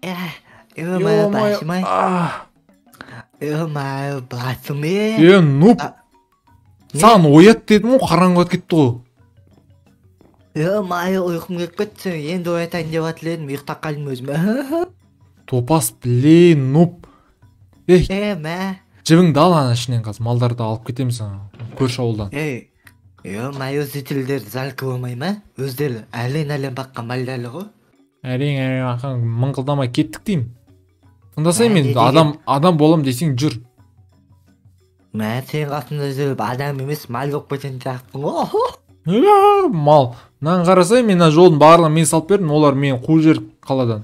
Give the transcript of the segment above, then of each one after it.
Ё-моё, башмай. Ё-моё, басым нуп. Саған оят дедім ғой, қараңғы от кетті ғой. Ё-моё, ұйқым келіп кетті. Енді оятайын деп жатыр едім, ұйықтап қалдым өзім. Топас, блин, нуп. Мә. Жібіңді ал ана ішінен қазір, малдарды алып кетеміз көрші ауылдан. Ё-моё, зрительдер залкі болмай ма? Өздері әлен баққан малдары ғой. Әрең ақын мыңқылдамай кеттік деймін. Тыңдасай мен адам болам десең жүр. Мә, сен қасында жүріп адам емес мал болып кететін сияқтың ғой. Мал. Мынаны қарасай, мен жолдың барлығын мен салып бердім, олар мені қуып жіберді қаладан.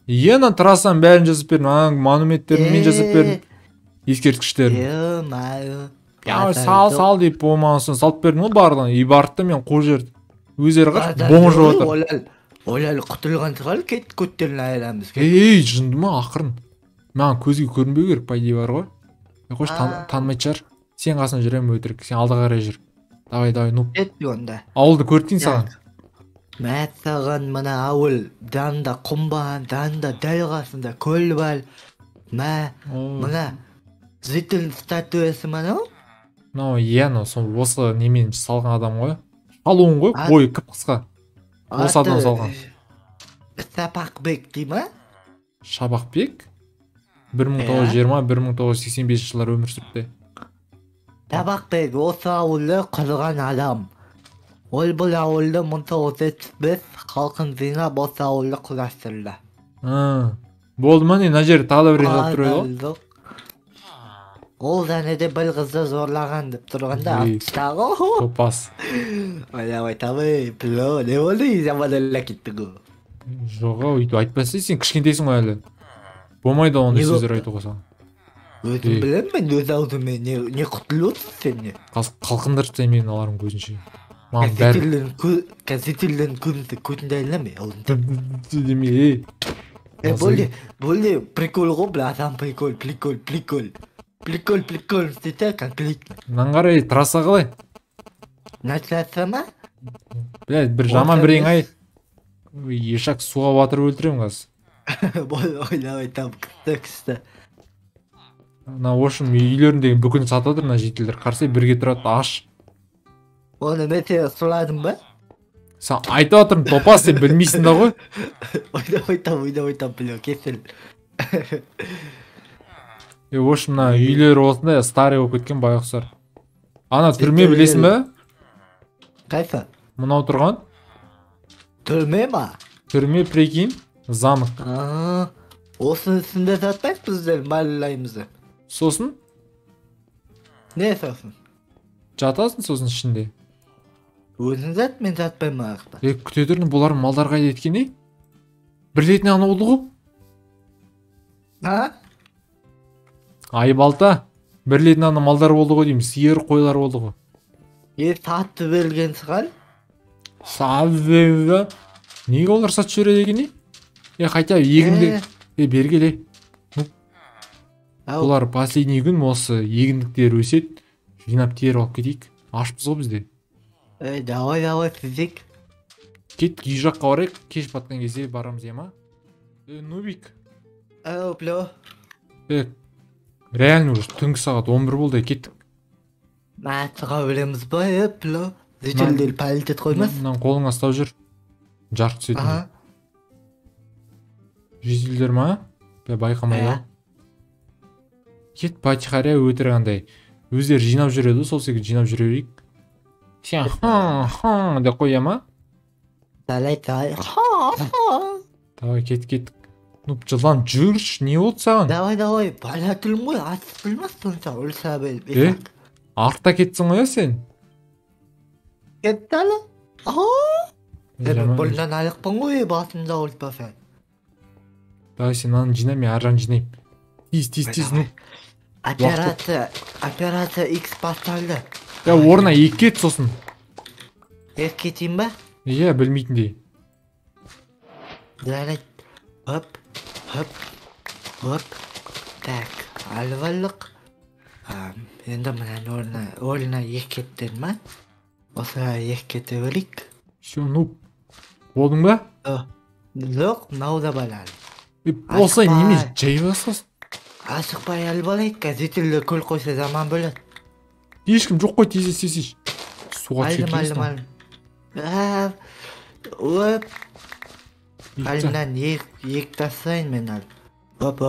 Ена трассаның бәрін жасап бердім, монументтерін мен жасап бердім. Ескерткіштерін. Сал деп болмаған соң салып бердім ғой барлығын. И барды мен қуып жіберді. Өздері қаш боң жауып отыр. Олай құтылған шығар, кет көттерін айырамыз. Жынды ма ақырын. Маған көзге көрінбеу керек, пайдей бар ғой. Қош танымайды шығар. Сен қасына жүрем өтірік, сен алда қарай жүр. Давай, нуп. Кетті онда. Ауылды көртейін саған. Мәт саған мына ауыл, жанында құм бар, жанында дәл қасында көл бар. Мына зритель статуясы мынау? Осы немен салған адам ғой. Шалуын ғой, бойы қып-қысқа. Осы адам салған. Сапақбек дей ма? Шабақбек? 1920-1985 жылдар өмір сүріпті. Сапақбек осы ауылды құрған адам. Ол бұл ауылды 1975 халқын жинап осы ауылды құрастырды. Болды ма не, мына жерде тағы да бір жазып тұр еді ғой? Ол және де бір қызды зорлаған деп тұрғанда аптыстағы. Топас. Ойнамай табай, пло, не болды? Жаманырла кетті ғой. Жоға, өйтіп айтпасай, сен кішкентейсің ғой әлі. Болмайды ондай сөздер айтуға саған. Өзім білем мен өз аузыма не құтылып отырсың сен не? Қалқындырып сен мен аларым көзінше. Газеттерден көбінті көтінде айламе. Деме, Болды, прикол ғой, бұл адам прикол. Прикол, істейті конкретно. Мынан қарай, трасса қалай? На трасса ма? Бір жаман бірең ай. Ешак суға батырып өлтірем қаз. Болды, ойнамай там күсті. На ошын үйлеріндегі бүкін сатадыр, на жителдер. Қарсай бірге тұрады, аш. Оны мен сені сұрадым ба? Сен айтып отырмын, топас, сен білмейсің да ғой? Ойнамай там, біле, кесіл. Ош мына үйлер осындай старый болып кеткен байғұсар. Ана түрме білесің бе? Қайсы? Мынау тұрған? Түрме ма? Түрме, прикинь, замок. Осының үстінде жатпайық біздер малылаймызды. Сосын? Не сосын? Жатасың сосын ішінде. Өзің жат, мен жатпаймын ағықта. Күте тұрдың, бұлар малдар қайда еткен, е? Бірлетін аны олды ғой? Айбалта, бірлетін аны малдар болды ғой деймін, сиыр қойлар болды ғой. Сатты берген шығар? Сатты? Неге олар сатты жүреді екен, е? Қайта егінді, бергеле. Олар последний күн осы егіндіктер өсет, жинап теріп алып кетейік. Ашпыз ғой бізде. Давай, сіздек. Кеттік үй жаққа барайық, кеш батқан кезде барамыз ема. Нубик. Пло. Реально уже түнгі сағат 11 болды, кеттік. Мәтіға өлеміз ба, пло. Зрителдер пәлітет қоймас. Мынан қолыңа ұстап жүр. Жарқ түсетін. Жителдер ма? Байқамай ал. Кет патихария өтіргандай. Өздері жинап жүреді, сол секілді жинап жүререйік. Сен деп қоя ма? Давай. Давай, кеттік. Жылан жүрш, не болды саған? Давай, бала тілім ғой, атыс білмас сонша, өлса бел. Артта кетсің ғой сен? Кетті алы? Бұлдан алықпын ғой, басында өлтпаса. Давай, сен аны жинай, мен аржан жинайым. Тиз, ну. Операция X басталды. Орна екі кет сосын. Екі кетейін ба? Білмейтіндей. Жарайды. Хоп. Так, алывалық. Енді мұнан орына екі кеттен ма? Осыға екі кете өлік. Все, ну. Болдың ба? Жоқ, мынау да бар әлі. Болса неме жай басқасын. Ашықпай әлі болайық, газетелер көл қойса заман бөледі. Ешкім жоқ қой, тез істесейші. Суға түсіп Алдым. Оп. Әлімнен ек тасайын мен әлі. Оп.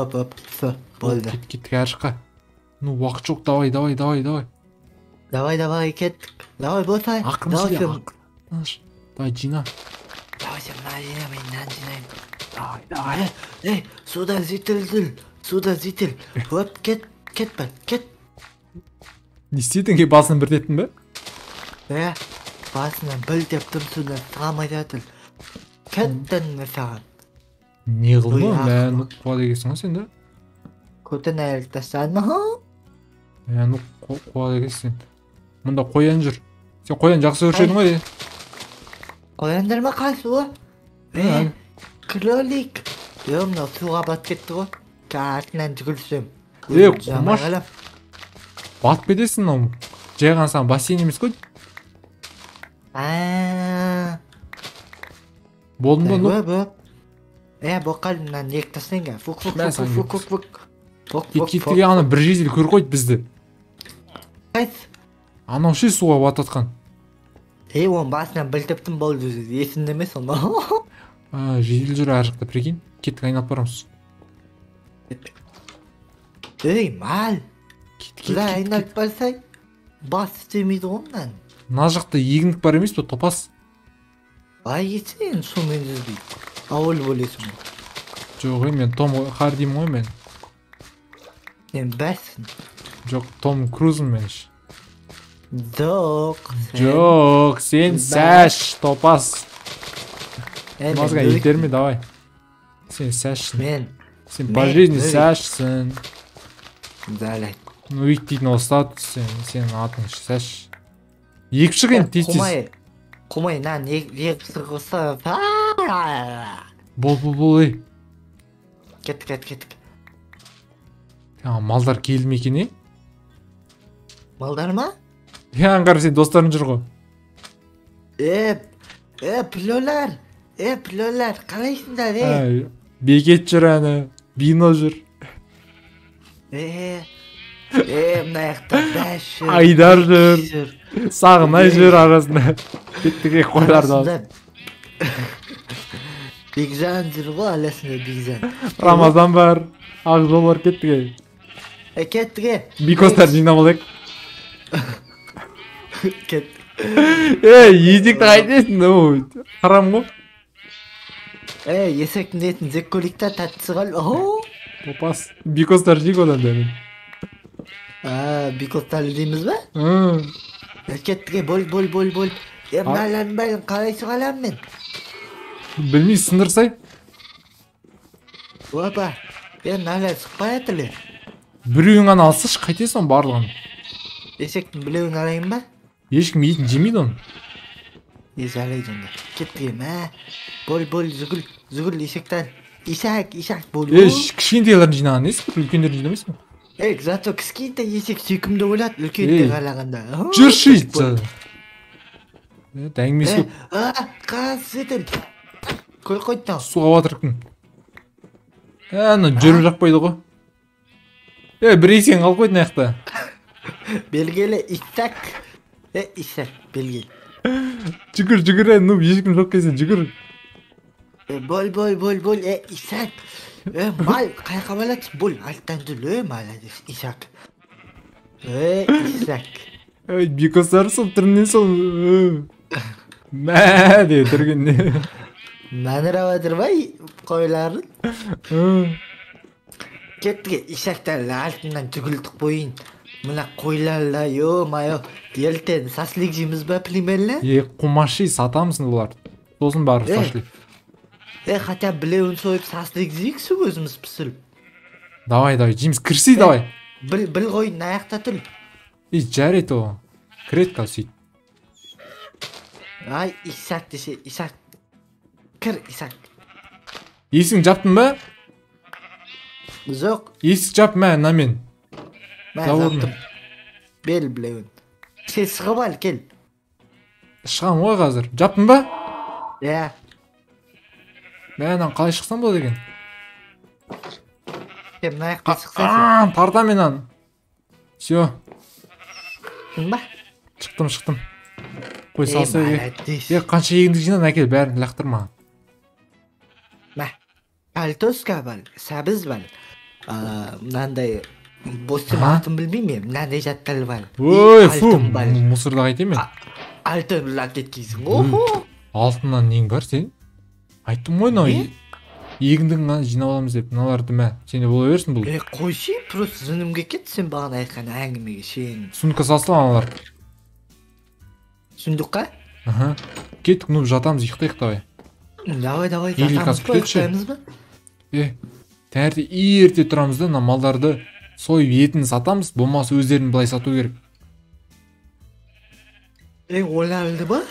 Все, болды. Кеттік әр жаққа. Ну, уақыт жоқ, давай. Давай, кеттік. Давай, болсай. Ақырын. Давай, жина. Давай, сен мына мен нан жинайын. Давай. Суда зетіл. Оп, кет. Не істедің ке, басын бірдеттің бе? Басынан білдеп тұмсудан сығамай жатыр. Кеттің ме саған? Не қылма, мән қуа дегесің ғой сен де? Көтін әлік тастадың ма? Мән қуа дегесің. Мұнда қоян жүр. Сен қоян жақсы өршедің ғой? Қояндар ма қайсы ғой? Кролик. Мынау суға бат кетті ғой. Артынан жүгірсем. Құмаш. Батып кетесің, ау. Жайған саған бассейн емес қой. Болдың ба, ну? Боқалымнан ек тастайынға. Фук. Кеттіге ана бір жезел көр қойды бізді. Қайсы? Анау ше суға бататқан. Оның басынан білтіптім болды. Есінде емес оны. Жедел жүр ар жақта, прикинь. Кеттік айналып барамыз. Мал. Бұлай айналып барсай, бас істемейді ғомнан. На жақта егіндік бар емес пе, топас? Етсен сумен жүзбей. Ауыл болесің. Жоқ, мен Том Хардимін ғой мен. Сен бәссің. Жоқ, Том Крузын мен іш. Жоқ, сен сәш, топас. Мазға етер ме, давай. Сен сәшсің. Сен по жизни сәшсің. Далай. Ну, үйттейтін ол статус, сен атың сәш. Екі шығын тез-тез. Құмай, нан екі сұрғысы. Бол, ей. Кеттік. Малдар келді ме екен, Малдар ма? Аңғар, сен достарың жүр ғой. Пілолар, қалайсыңдар, Бекет жүр әні, бино жүр. Мына яқта бәш жүр. Айдар жүр. Сағынай жүр арасында. Кеттіге қойларды. Бекжан жүр ғой, аласында Бекжан. Рамазан бар, Ақжол бар, кеттіге. Кеттіге. Бикостар жинап алайық. Кет. Есекті қайтесің, харам ғой. Есектің етін зек көлікті тәттісі қал. Топас, бикостар жейк одан дәмін. Бикостар дейміз ба? Кеттіге, бол. Мыналардың бәрін қалайсы қалам мен? Білмей сындырсай. Опа, мыналар сұқпай әтілі. Біреуін ғана алсыш, қайтесің барлығын. Есектің білеуін алайын ба? Ешкім етін жемейді оны. Алайды онда. Кеттіге, бол, зүгіл есектен. Исак, бол. Кішкентейлерін жинаған несі бір, үлкендерін жинамайсың ба? Зато кішкенте есек сүйкімді ойлады, үлкенде қалағанда. Жүрші итті. Дәңмесі көп. Қас етіл. Көл қойттан. Суға батырықтың. Жүріп жақпайды ғой. Бір есен қал қойдың аяқта. Белгелі исак. Исак, белгелі. Жүгір, ешкім жоқ кезен, жүгір. Бол, исак. Мал, қайқа балады, бол, алттан дүл, маладес, исак. Исак. Бикостар сол, түрінен сол. Мә, де, түргенде. Мәнір авадыр ба, қойларын? Кеттіге, исактар алтынан түгілдік бойын. Мына қойларла, майо, елтен саслик жейміз ба, племелі? Құмаши, сатамысың олар. Сосын бар, саслик. Хотя білеуін сойып саслик жейіксі өзіміз пісіліп. Давай, жейміз, кірсей, давай. Біл қойын аяқта түл. Жарет о. Кірет қал сөйт. Исак десе, Исак. Кір, Исак. Есің жаптың ба? Жоқ. Есік жап, на мен. Заптым. Бел білеуін. Сен шығып ал, кел. Шығам ғой қазір. Жаптың ба? мынан қалай шықсам болады екен? Мына жаққа шықсайсың. Тартам мен аны. Все, Ба? шықтым. Қой салса молодец. қанша егіндік жинадың, әкел бәрін лақтырма. Ба. Картошка бар, сәбіз бар. Мынандай бостым атын білмеймін, мынандай жаттар бар. Ой, фу, мусорда қайтем мен. Алтын лакет кейсің. Охо. Алтыннан нең бар сен? Айттым ғой, мынау егіндігін жинап аламыз деп, мыналарды мә, сенде бола берсін бұл. Қойшы, просто жынымға кет, сен бағана айтқан әңгімеге шейін. Сундукка салсам аналар. Сундукқа? Кеттік, ну жатамыз, ұйықтайық давай. Давай, Или жатамыз қазір ба, күтеді ше. ұйықтаймыз ба? Таңертең ерте тұрамыз да, мына малдарды сойып етін сатамыз, болмаса өздерін былай сату керек. Оларды ба?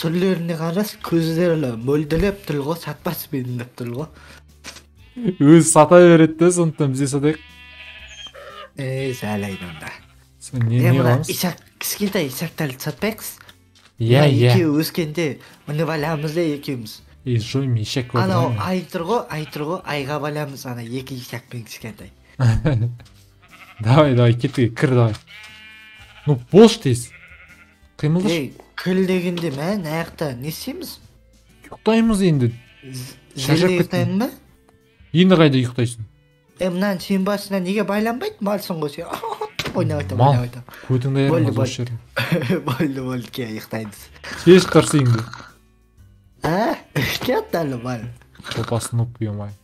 Түрлеріне қарас, көздері мөлділеп тұр ғой, сатпас бейін деп тұр ғой. Өзі сата береді де, сондықтан бізе сатайық. Сәлейді онда. Не Мына қыламыз? кішкентай исақтарды сатпайықсыз. Иә. Екеуі өскенде мұны баламыз да екеуміз. Жойме, ишек бар. Анау ай тұр ғой, айға баламыз, ана екі исақпен кішкентай. Давай, кеттік, кір давай. Ну, бош дейсіз. Қимылдаш. Күл дегенде мә, наяқта не істейміз? Ұйықтаймыз енді. Желе ұйықтаймын ба? Енді қайда ұйықтайсың? Мынан сен басына неге байланбайды? Малсың ғой сен. Ойнап Мал, айтам. көтіңді айырмаз осы жерден. Болды, ке ұйықтаймыз. Кеш тұрсың. Кет әлі бар. Топасын ұп, емай.